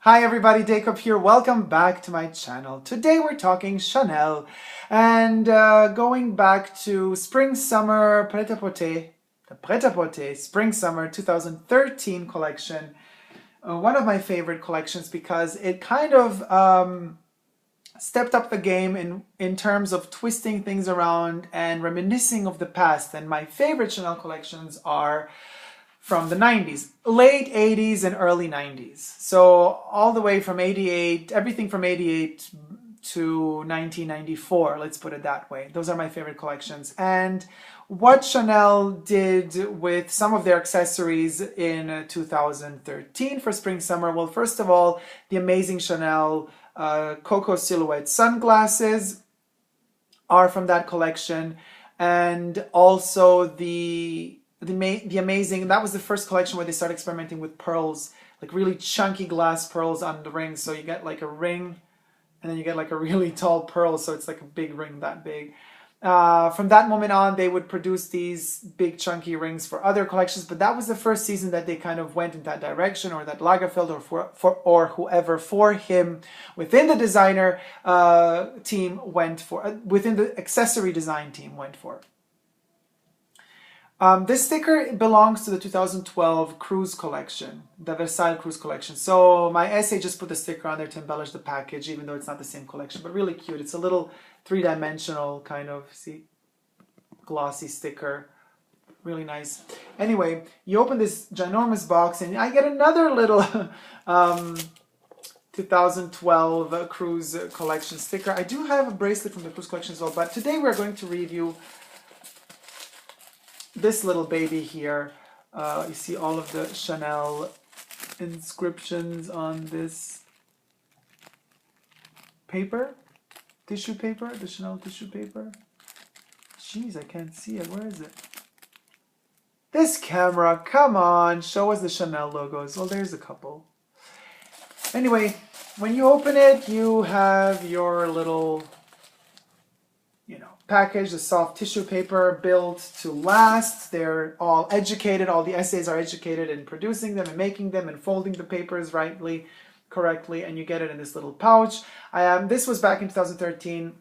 Hi everybody, Dacob here. Welcome back to my channel. Today we're talking Chanel and going back to spring-summer pret-a-porter, the pret-a-porter spring-summer 2013 collection. One of my favorite collections because it kind of stepped up the game in terms of twisting things around and reminiscing of the past. And my favorite Chanel collections are from the 90s, late 80s and early 90s. So all the way from 88, everything from 88 to 1994, let's put it that way. Those are my favorite collections. And what Chanel did with some of their accessories in 2013 for spring summer, well, first of all, the amazing Chanel Coco silhouette sunglasses are from that collection, and also the amazing, that was the first collection where they started experimenting with pearls, like really chunky glass pearls on the rings. So you get like a ring and then you get like a really tall pearl, so it's like a big ring that big. From that moment on, they would produce these big chunky rings for other collections, but that was the first season that they kind of went in that direction, or that Lagerfeld or whoever for him within the designer team went for, within the accessory design team went for. This sticker belongs to the 2012 cruise collection, the Versailles cruise collection. So my essay just put the sticker on there to embellish the package, even though it's not the same collection, but really cute. It's a little three-dimensional kind of, see, glossy sticker. Really nice. Anyway, you open this ginormous box and I get another little 2012 cruise collection sticker. I do have a bracelet from the cruise collection as well, but today we're going to review this little baby here. You see all of the Chanel inscriptions on this paper, tissue paper, the Chanel tissue paper. Jeez, I can't see it. Where is it? This camera, come on, show us the Chanel logos. Well, there's a couple. Anyway, when you open it, you have your little, package, the soft tissue paper built to last. They're all educated, all the essays are educated in producing them and making them and folding the papers correctly, and you get it in this little pouch. This was back in 2013.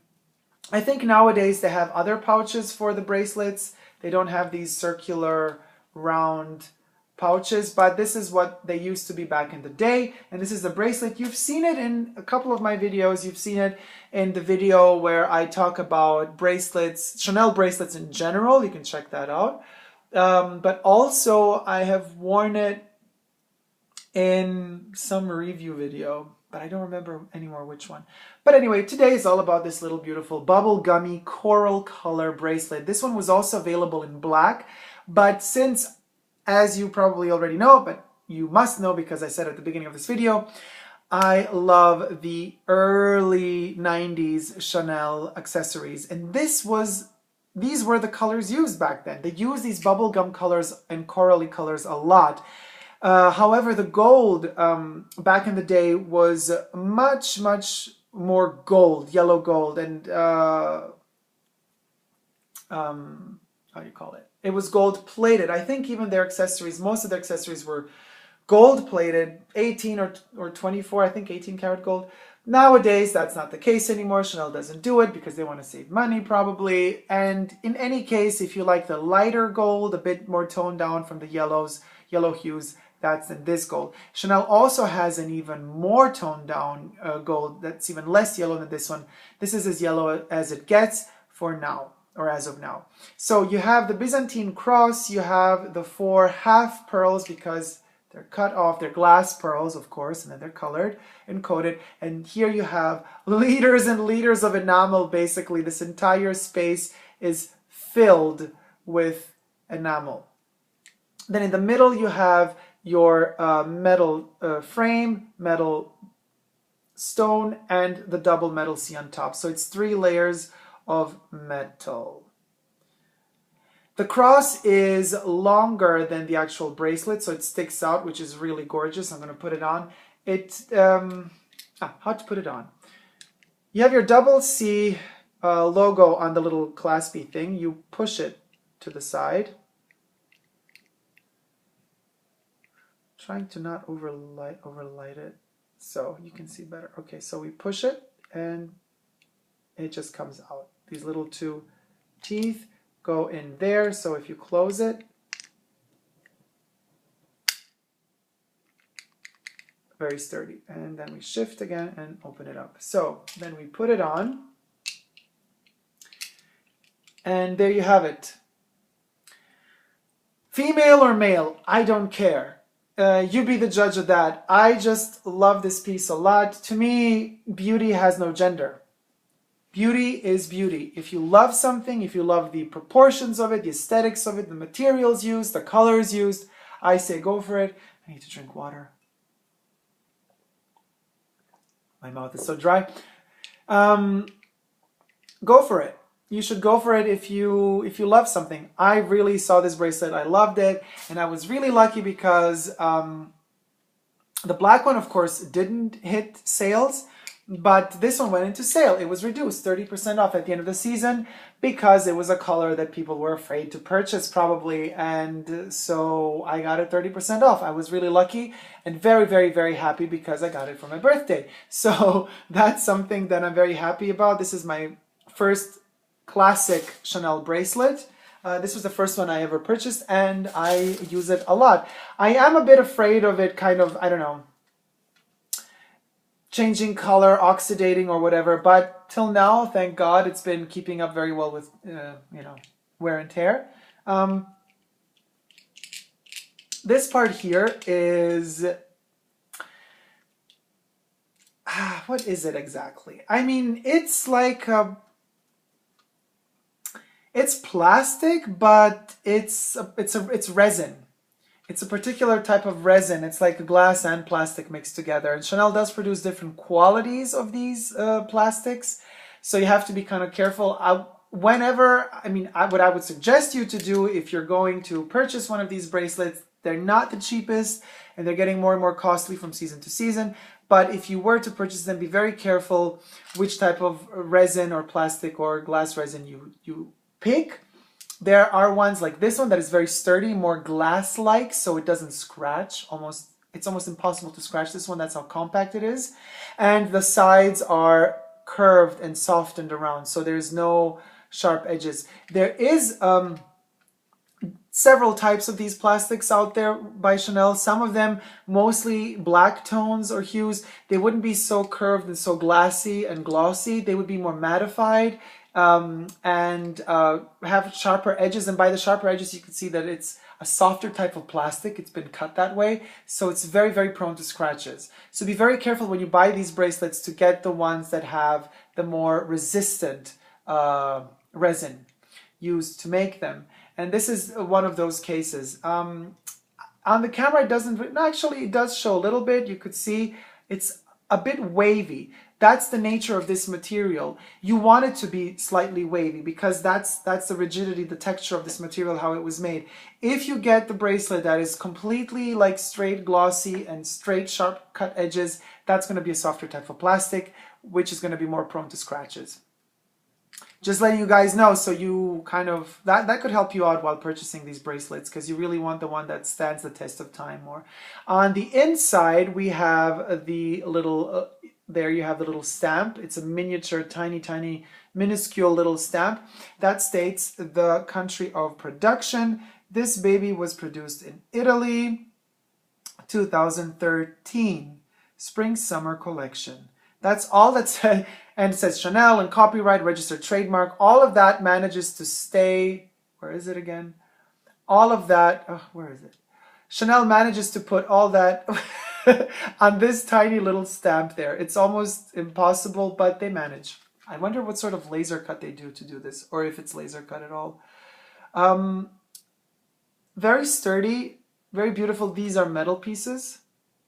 I think nowadays they have other pouches for the bracelets. They don't have these circular round pouches, but this is what they used to be back in the day, and this is the bracelet. You've seen it in a couple of my videos. You've seen it in the video where I talk about bracelets, Chanel bracelets in general. You can check that out. But also I have worn it in some review video, but I don't remember anymore which one. But anyway, today is all about this little beautiful bubblegummy coral color bracelet. This one was also available in black, but since, as you probably already know, but you must know because I said at the beginning of this video, I love the early 90s Chanel accessories. And these were the colors used back then. They used these bubblegum colors and corally colors a lot. However, the gold back in the day was much, much more gold, yellow gold, and how do you call it? It was gold plated. I think even their accessories, most of their accessories were gold plated, 18 or 24, I think 18 karat gold. Nowadays, that's not the case anymore. Chanel doesn't do it because they want to save money probably. And in any case, if you like the lighter gold, a bit more toned down from the yellow hues, that's in this gold. Chanel also has an even more toned down gold that's even less yellow than this one. This is as yellow as it gets for now, or as of now. So you have the Byzantine cross, you have the 4 half pearls because they're cut off, they're glass pearls, of course, and then they're colored and coated. And here you have liters and liters of enamel. Basically, this entire space is filled with enamel. Then in the middle, you have your metal frame, metal stone, and the double metal C on top. So it's 3 layers of metal. The cross is longer than the actual bracelet, so it sticks out, which is really gorgeous. I'm going to put it on. How to put it on. You have your double C logo on the little claspy thing. You push it to the side. Trying to not overlight it. so you can see better. Okay, so we push it and it just comes out. These little two teeth go in there, so if you close it, very sturdy. And then we shift again and open it up. So then we put it on, and there you have it. Female or male, I don't care. You be the judge of that. I just love this piece a lot. To me, beauty has no gender. Beauty is beauty. If you love something, if you love the proportions of it, the aesthetics of it, the materials used, the colors used, I say go for it. I need to drink water. My mouth is so dry. Go for it. You should go for it if you love something. I really saw this bracelet. I loved it, and I was really lucky because the black one, of course, didn't hit sales, but this one went into sale. It was reduced 30% off at the end of the season because it was a color that people were afraid to purchase probably, and so I got it 30% off. I was really lucky and very, very, very happy because I got it for my birthday. So that's something that I'm very happy about. This is my first classic Chanel bracelet. This was the first one I ever purchased, and I use it a lot. I am a bit afraid of it kind of, I don't know, changing color, oxidating or whatever, but till now, thank God, it's been keeping up very well with, you know, wear and tear. This part here is, what is it exactly? I mean, it's like it's plastic, but it's resin. It's a particular type of resin. It's like glass and plastic mixed together. And Chanel does produce different qualities of these plastics, so you have to be kind of careful. What I would suggest you to do if you're going to purchase one of these bracelets, they're not the cheapest, and they're getting more and more costly from season to season. But if you were to purchase them, be very careful which type of resin or plastic or glass resin you pick. There are ones like this one that is very sturdy, more glass-like, so it doesn't scratch. It's almost impossible to scratch this one. That's how compact it is. And the sides are curved and softened around, so there's no sharp edges. There is several types of these plastics out there by Chanel. Some of them mostly black tones or hues. They wouldn't be so curved and so glassy and glossy. They would be more mattified and have sharper edges. And by the sharper edges, you can see that it's a softer type of plastic. It's been cut that way, so it's very, very prone to scratches. So be very careful when you buy these bracelets to get the ones that have the more resistant resin used to make them. And this is one of those cases. On the camera, it doesn't, actually it does show a little bit. You could see it's a bit wavy. That's the nature of this material. You want it to be slightly wavy because that's the rigidity, the texture of this material, how it was made. If you get the bracelet that is completely like straight glossy and straight sharp cut edges, that's going to be a softer type of plastic, which is going to be more prone to scratches. Just letting you guys know, so you kind of, that could help you out while purchasing these bracelets, because you really want the one that stands the test of time more. On the inside, we have the little, there you have the little stamp. It's a miniature, tiny, tiny, minuscule little stamp that states the country of production. This baby was produced in Italy, 2013, Spring-Summer Collection. That's all that said, and it says Chanel and copyright, registered trademark. All of that manages to stay, where is it again? All of that, oh, where is it? Chanel manages to put all that on this tiny little stamp there. It's almost impossible, but they manage. I wonder what sort of laser cut they do to do this, or if it's laser cut at all. Very sturdy, very beautiful. These are metal pieces.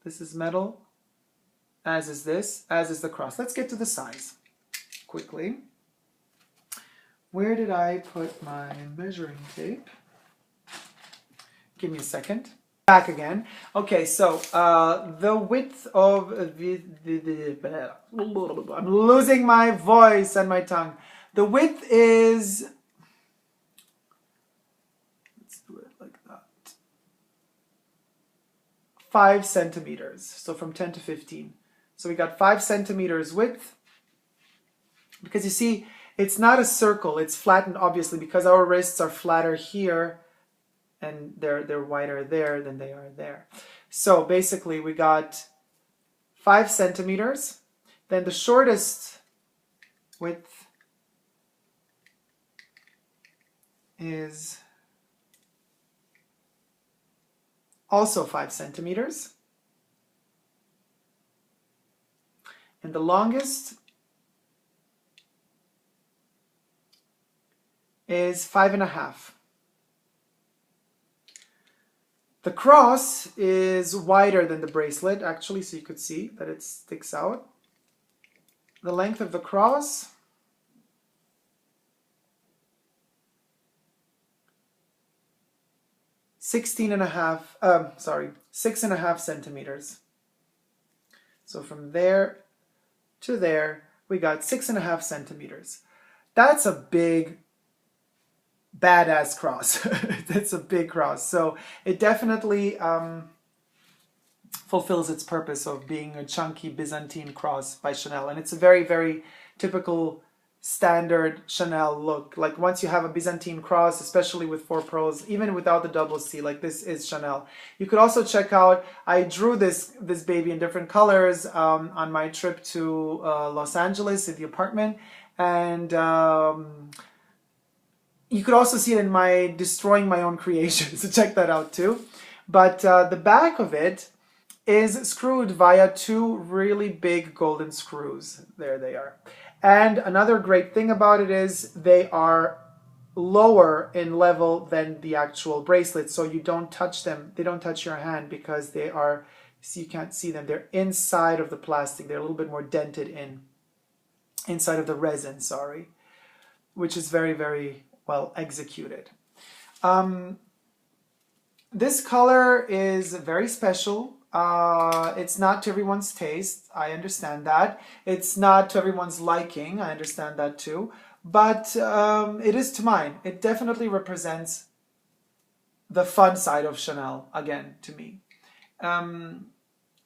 This is metal. As is this, as is the cross. Let's get to the size quickly. Where did I put my measuring tape? Give me a second. Back again. Okay, so the width of I'm losing my voice and my tongue. The width is, let's do it like that, 5 centimeters. So from 10 to 15. So we got 5 centimeters width. Because you see, it's not a circle, it's flattened obviously because our wrists are flatter here and they're wider there than they are there. So basically we got 5 centimeters. Then the shortest width is also 5 centimeters. And the longest is 5.5. The cross is wider than the bracelet, actually, so you could see that it sticks out. The length of the cross six and a half centimeters. So from there to there, we got 6.5 centimeters. That's a big, badass cross. That's a big cross. So it definitely fulfills its purpose of being a chunky Byzantine cross by Chanel. And it's a very, very typical standard Chanel look. Like once you have a Byzantine cross, especially with 4 pearls, even without the double C, like this is Chanel. You could also check out, I drew this baby in different colors on my trip to Los Angeles at the apartment. And you could also see it in my destroying my own creations, so check that out too. But the back of it is screwed via 2 really big golden screws. There they are. And another great thing about it is they are lower in level than the actual bracelet, so you don't touch them. They don't touch your hand because they are, see, you can't see them. They're inside of the plastic. They're a little bit more dented inside of the resin, sorry, which is very, very well executed. This color is very special. It's not to everyone's taste. I understand that. It's not to everyone's liking. I understand that too. But it is to mine. It definitely represents the fun side of Chanel, again, to me.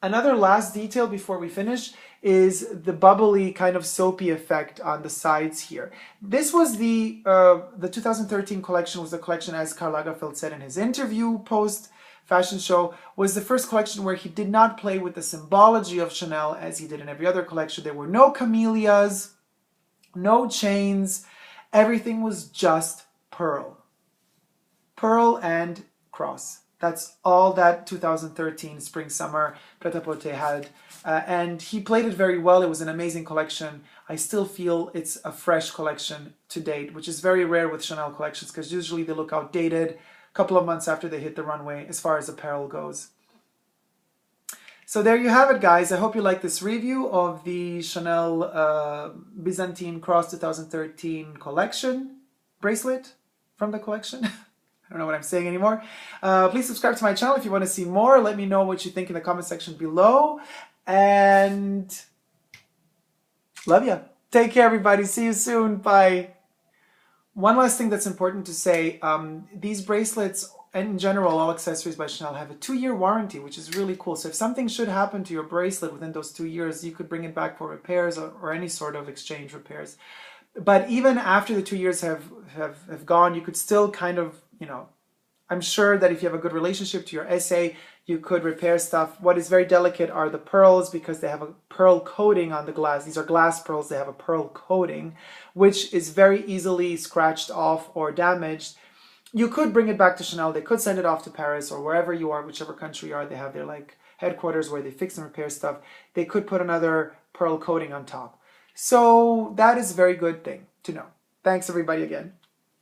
Another last detail before we finish is the bubbly kind of soapy effect on the sides here. This was the 2013 collection was the collection, as Karl Lagerfeld said in his interview post fashion show, was the first collection where he did not play with the symbology of Chanel as he did in every other collection. There were no camellias, no chains. Everything was just pearl. Pearl and cross. That's all that 2013 spring-summer pret-a-porter had. And he played it very well. It was an amazing collection. I still feel it's a fresh collection to date, which is very rare with Chanel collections because usually they look outdated a couple of months after they hit the runway as far as apparel goes. So there you have it, guys. I hope you like this review of the Chanel Byzantine Cross 2013 collection bracelet from the collection. I don't know what I'm saying anymore. Please subscribe to my channel if you want to see more. Let me know what you think in the comment section below. And love ya. Take care, everybody. See you soon. Bye. One last thing that's important to say. These bracelets, and in general, all accessories by Chanel have a 2-year warranty, which is really cool. So if something should happen to your bracelet within those 2 years, you could bring it back for repairs or any sort of exchange repairs. But even after the 2 years have gone, you could still kind of, you know, I'm sure that if you have a good relationship to your SA, you could repair stuff. What is very delicate are the pearls because they have a pearl coating on the glass. These are glass pearls. They have a pearl coating, which is very easily scratched off or damaged. You could bring it back to Chanel. They could send it off to Paris or wherever you are, whichever country you are. They have their like headquarters where they fix and repair stuff. They could put another pearl coating on top. So that is a very good thing to know. Thanks everybody again.